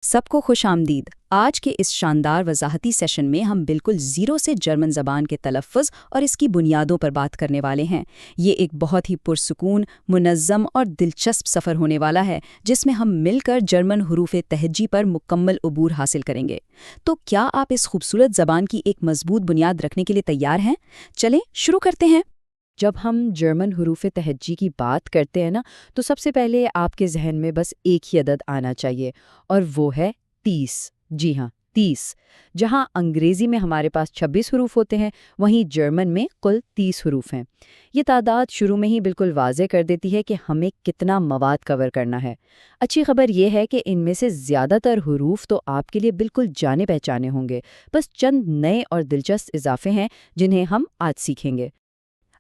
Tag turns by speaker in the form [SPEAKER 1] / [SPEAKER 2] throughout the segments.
[SPEAKER 1] सबको खुश आमदीद। आज के इस शानदार वजाहती सेशन में हम बिल्कुल ज़ीरो से जर्मन ज़बान के तलफ़्फ़ुज़ और इसकी बुनियादों पर बात करने वाले हैं। ये एक बहुत ही पुरसुकून, मुनज़्ज़म और दिलचस्प सफ़र होने वाला है, जिसमें हम मिलकर जर्मन हरूफ़े तहज्जी पर मुकम्मल अबूर हासिल करेंगे। तो क्या आप इस खूबसूरत ज़बान की एक मज़बूत बुनियाद रखने के लिए तैयार हैं? चलें शुरू करते हैं।
[SPEAKER 2] जब हम जर्मन हरूफ तहज्जी की बात करते हैं ना, तो सबसे पहले आपके जहन में बस एक ही अदद आना चाहिए, और वो है 30। जी हाँ, 30। जहाँ अंग्रेज़ी में हमारे पास 26 हरूफ होते हैं, वहीं जर्मन में कुल 30 हरूफ हैं। ये तादाद शुरू में ही बिल्कुल वाज़े कर देती है कि हमें कितना मवाद कवर करना है। अच्छी खबर ये है कि इनमें से ज़्यादातर हरूफ तो आपके लिए बिल्कुल जाने पहचाने होंगे, बस चंद नए और दिलचस्प इजाफे हैं जिन्हें हम आज सीखेंगे।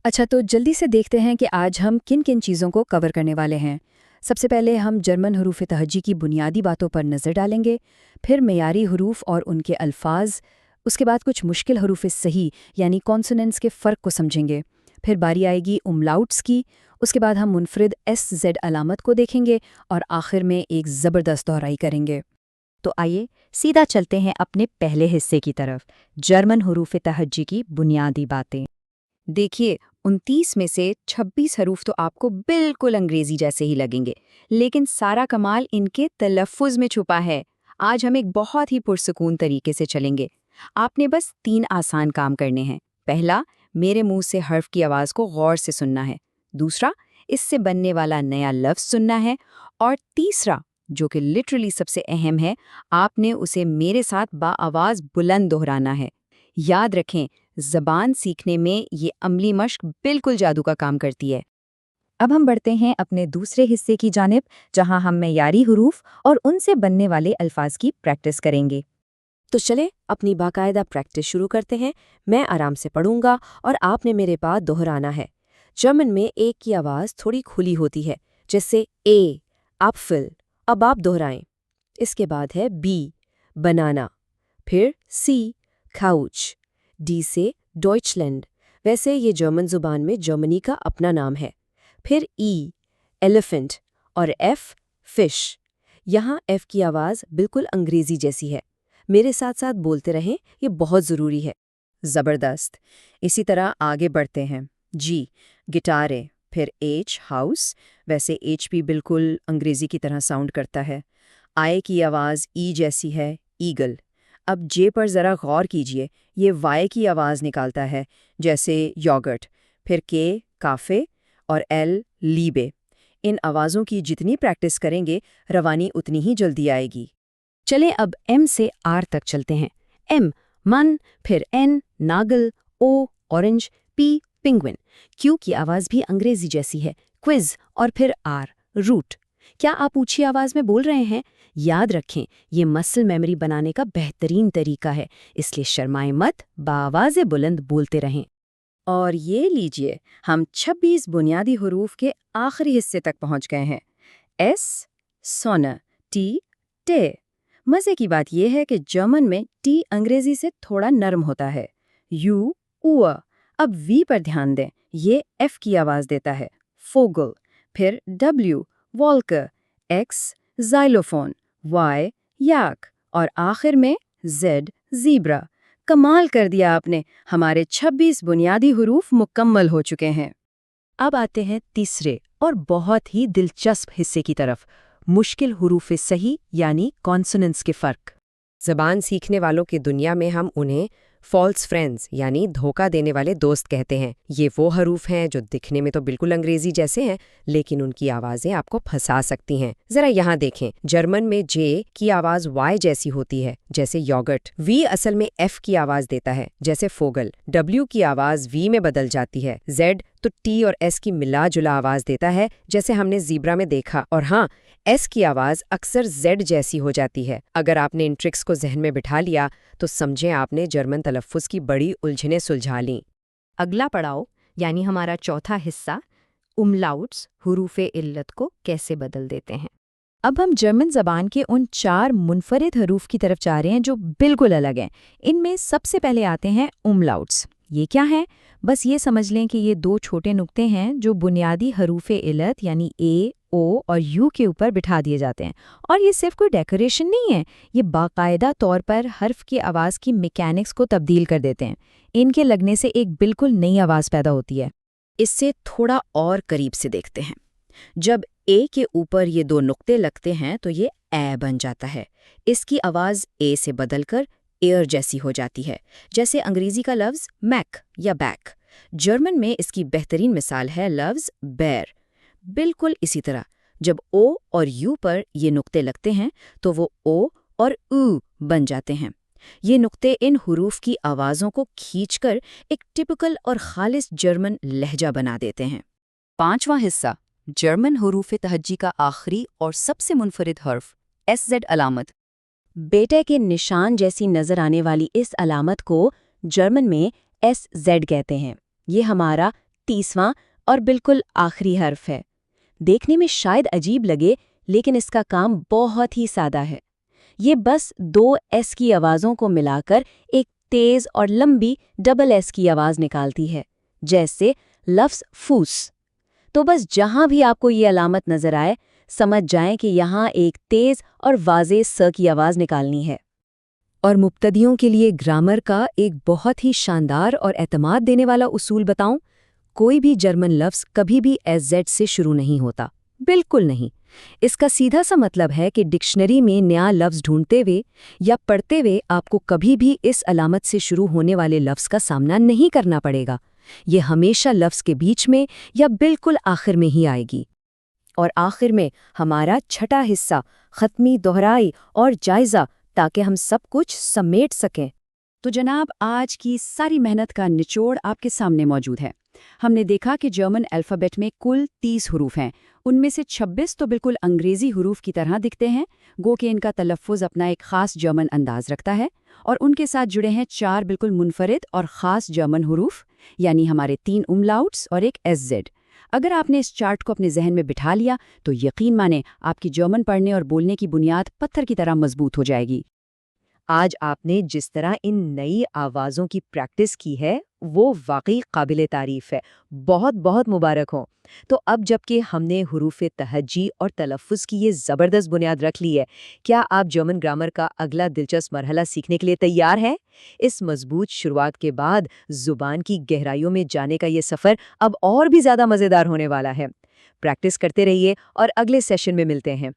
[SPEAKER 1] अच्छा, तो जल्दी से देखते हैं कि आज हम किन किन चीज़ों को कवर करने वाले हैं। सबसे पहले हम जर्मन हरूफ तहज्जी की बुनियादी बातों पर नज़र डालेंगे, फिर मेयारी हरूफ और उनके अल्फाज, उसके बाद कुछ मुश्किल हरूफ सही यानी कॉन्सोनेंट्स के फ़र्क को समझेंगे, फिर बारी आएगी उमलाउट्स की, उसके बाद हम मुनफरिद SZ अलामत को देखेंगे और आखिर में एक ज़बरदस्त दोहराई करेंगे। तो आइए सीधा चलते हैं अपने पहले हिस्से की तरफ, जर्मन हरूफ तहज्जी की बुनियादी बातें। देखिए, 29 में से 26 हरूफ तो आपको बिल्कुल अंग्रेजी जैसे ही लगेंगे, लेकिन सारा कमाल इनके तलफ़्फ़ुज़ में छुपा है। आज हम एक बहुत ही पुरसुकून तरीके से चलेंगे। आपने बस 3 आसान काम करने हैं। पहला, मेरे मुंह से हर्फ की आवाज़ को गौर से सुनना है। दूसरा, इससे बनने वाला नया लफ्ज़ सुनना है। और तीसरा, जो कि लिटरली सबसे अहम है, आपने उसे मेरे साथ बाआवाज़ बुलंद दोहराना है। याद रखें, ज़बान सीखने में ये अमली मश्क बिल्कुल जादू का काम करती है। अब हम बढ़ते हैं अपने दूसरे हिस्से की जानिब, जहां हम मेयारी हरूफ और उनसे बनने वाले अल्फाज की प्रैक्टिस करेंगे।
[SPEAKER 3] तो चले अपनी बाकायदा प्रैक्टिस शुरू करते हैं। मैं आराम से पढ़ूंगा और आपने मेरे बाद दोहराना है। जर्मन में ए की आवाज़ थोड़ी खुली होती है, जैसे ए, एप्फल। अब आप दोहराएं। इसके बाद है बी, बनाना, फिर सी, काउच, डी से डॉइचलैंड, वैसे ये जर्मन जुबान में जर्मनी का अपना नाम है। फिर ई, एलिफेंट, और एफ, फिश। यहाँ एफ की आवाज़ बिल्कुल अंग्रेजी जैसी है। मेरे साथ साथ बोलते रहें, ये बहुत ज़रूरी है।
[SPEAKER 1] ज़बरदस्त। इसी तरह आगे बढ़ते हैं। जी, गिटारे, फिर एच, हाउस, वैसे एच भी बिल्कुल अंग्रेजी की तरह साउंड करता है। आई की आवाज़ ई जैसी है, ईगल। अब जे पर ज़रा गौर कीजिए, ये वाई की आवाज़ निकालता है, जैसे योगर्ट। फिर के, काफ़े, और एल, लीबे। इन आवाज़ों की जितनी प्रैक्टिस करेंगे, रवानी उतनी ही जल्दी आएगी। चलें अब एम से आर तक चलते हैं। एम, मन, फिर एन, नागल, ओ, ऑरेंज, पी, पिंगविन। क्यू की आवाज़ भी अंग्रेजी जैसी है, क्विज, और फिर आर, रूट। क्या आप ऊंची आवाज़ में बोल रहे हैं? याद रखें, ये मसल मेमोरी बनाने का बेहतरीन तरीका है, इसलिए शर्माएं मत, बाआवाज़े बुलंद बोलते रहें। और ये लीजिए, हम 26 बुनियादी हरूफ के आखिरी हिस्से तक पहुंच गए हैं। एस, सोना, टी, टे। मज़े की बात यह है कि जर्मन में टी अंग्रेजी से थोड़ा नरम होता है। यू, उआ। अब वी पर ध्यान दें, ये एफ की आवाज़ देता है, फोगल। फिर W, walker, X, xylophone, Y, yak, और आखिर में जेड, ज़ीब्रा। कमाल कर दिया आपने, हमारे 26 बुनियादी हरूफ मुकम्मल हो चुके हैं।
[SPEAKER 2] अब आते हैं तीसरे और बहुत ही दिलचस्प हिस्से की तरफ, मुश्किल हरूफ सही यानी कॉन्सोनेंट्स के फ़र्क।
[SPEAKER 3] ज़बान सीखने वालों की दुनिया में हम उन्हें फॉल्स फ्रेंड्स यानी धोखा देने वाले दोस्त कहते हैं। ये वो हरूफ हैं जो दिखने में तो बिल्कुल अंग्रेजी जैसे हैं, लेकिन उनकी आवाज़ें आपको फंसा सकती हैं। ज़रा यहाँ देखें, जर्मन में जे की आवाज़ वाई जैसी होती है, जैसे योगर्ट। वी असल में एफ की आवाज़ देता है, जैसे फोगल। डब्ल्यू की आवाज़ वी में बदल जाती है। जेड तो टी और एस की मिला जुला आवाज़ देता है, जैसे हमने ज़ीब्रा में देखा। और हाँ, एस की आवाज़ अक्सर जेड जैसी हो जाती है। अगर आपने इन ट्रिक्स को जहन में बिठा लिया, तो समझें आपने जर्मन तलफ़्फ़ुज़ की बड़ी उलझनें सुलझा लीं।
[SPEAKER 1] अगला पड़ाव यानी हमारा चौथा हिस्सा, उमलाउट्स हुरूफ़े इल्लत को कैसे बदल देते हैं। अब हम जर्मन ज़बान के उन 4 मुनफरिद हरूफ की तरफ जा रहे हैं जो बिल्कुल अलग हैं। इनमें सबसे पहले आते हैं उमलाउट्स। ये क्या है? बस ये समझ लें कि ये 2 छोटे नुक्ते हैं जो बुनियादी हरूफ़े इल्लत यानी ए,
[SPEAKER 2] او اور یو کے اوپر بٹھا دیے جاتے ہیں۔ اور یہ صرف کوئی ڈیکوریشن نہیں ہے، یہ باقاعدہ طور پر حرف کی آواز کی میکینکس کو تبدیل کر دیتے ہیں۔ ان کے لگنے سے ایک بالکل نئی آواز پیدا ہوتی ہے۔
[SPEAKER 1] اس سے تھوڑا اور قریب سے دیکھتے ہیں۔ جب اے کے اوپر یہ دو نقطے لگتے ہیں تو یہ اے بن جاتا ہے۔ اس کی آواز اے سے بدل کر ایئر جیسی ہو جاتی ہے، جیسے انگریزی کا لفظ میک یا بیک۔ جرمن میں اس کی بہترین مثال ہے لفظ بیر۔ بالکل اسی طرح جب او اور یو پر یہ نقطے لگتے ہیں تو وہ او اور او بن جاتے ہیں۔ یہ نقطے ان حروف کی آوازوں کو کھینچ کر ایک ٹپکل اور خالص جرمن لہجہ بنا دیتے ہیں۔
[SPEAKER 2] 5واں حصہ، جرمن حروف تہجی کا آخری اور سب سے منفرد حرف، ایس زیڈ علامت۔
[SPEAKER 4] بیٹے کے نشان جیسی نظر آنے والی اس علامت کو جرمن میں ایس زیڈ کہتے ہیں۔ یہ ہمارا 30واں اور بالکل آخری حرف ہے۔ دیکھنے میں شاید عجیب لگے، لیکن اس کا کام بہت ہی سادہ ہے۔ یہ بس 2 ایس کی آوازوں کو ملا کر ایک تیز اور لمبی ڈبل ایس کی آواز نکالتی ہے، جیسے لفظ فوس۔ تو بس جہاں بھی آپ کو یہ علامت نظر آئے، سمجھ جائیں کہ یہاں ایک تیز اور واضح س کی آواز نکالنی ہے۔
[SPEAKER 3] اور مبتدیوں کے لیے گرامر کا ایک بہت ہی شاندار اور اعتماد دینے والا اصول بتاؤں؟ کوئی بھی جرمن لفظ کبھی بھی ایس زیڈ سے شروع نہیں ہوتا، بالکل نہیں۔ اس کا سیدھا سا مطلب ہے کہ ڈکشنری میں نیا لفظ ڈھونڈتے ہوئے یا پڑھتے ہوئے آپ کو کبھی بھی اس علامت سے شروع ہونے والے لفظ کا سامنا نہیں کرنا پڑے گا۔ یہ ہمیشہ لفظ کے بیچ میں یا بالکل آخر میں ہی آئے گی۔
[SPEAKER 2] اور آخر میں ہمارا چھٹا حصہ، ختمی دہرائی اور جائزہ، تاکہ ہم سب کچھ سمیٹ سکیں۔ تو جناب، آج کی ساری محنت کا نچوڑ آپ کے سامنے موجود ہے۔ ہم نے دیکھا کہ جرمن الفابیٹ میں کل 30 حروف ہیں، ان میں سے 26 تو بالکل انگریزی حروف کی طرح دکھتے ہیں، گو کہ ان کا تلفظ اپنا ایک خاص جرمن انداز رکھتا ہے، اور ان کے ساتھ جڑے ہیں 4 بالکل منفرد اور خاص جرمن حروف، یعنی ہمارے 3 املاؤٹس اور ایک ایس زیڈ۔ اگر آپ نے اس چارٹ کو اپنے ذہن میں بٹھا لیا تو یقین مانیں آپ کی جرمن پڑھنے اور بولنے کی بنیاد پتھر کی طرح مضبوط ہو جائے گی۔
[SPEAKER 3] آج آپ نے جس طرح ان نئی آوازوں کی پریکٹس کی ہے وہ واقعی قابل تعریف ہے، بہت بہت مبارک ہوں۔ تو اب جب کہ ہم نے حروف تہجی اور تلفظ کی یہ زبردست بنیاد رکھ لی ہے، کیا آپ جرمن گرامر کا اگلا دلچسپ مرحلہ سیکھنے کے لیے تیار ہیں؟ اس مضبوط شروعات کے بعد زبان کی گہرائیوں میں جانے کا یہ سفر اب اور بھی زیادہ مزیدار ہونے والا ہے۔ پریکٹس کرتے رہیے اور اگلے سیشن میں ملتے ہیں۔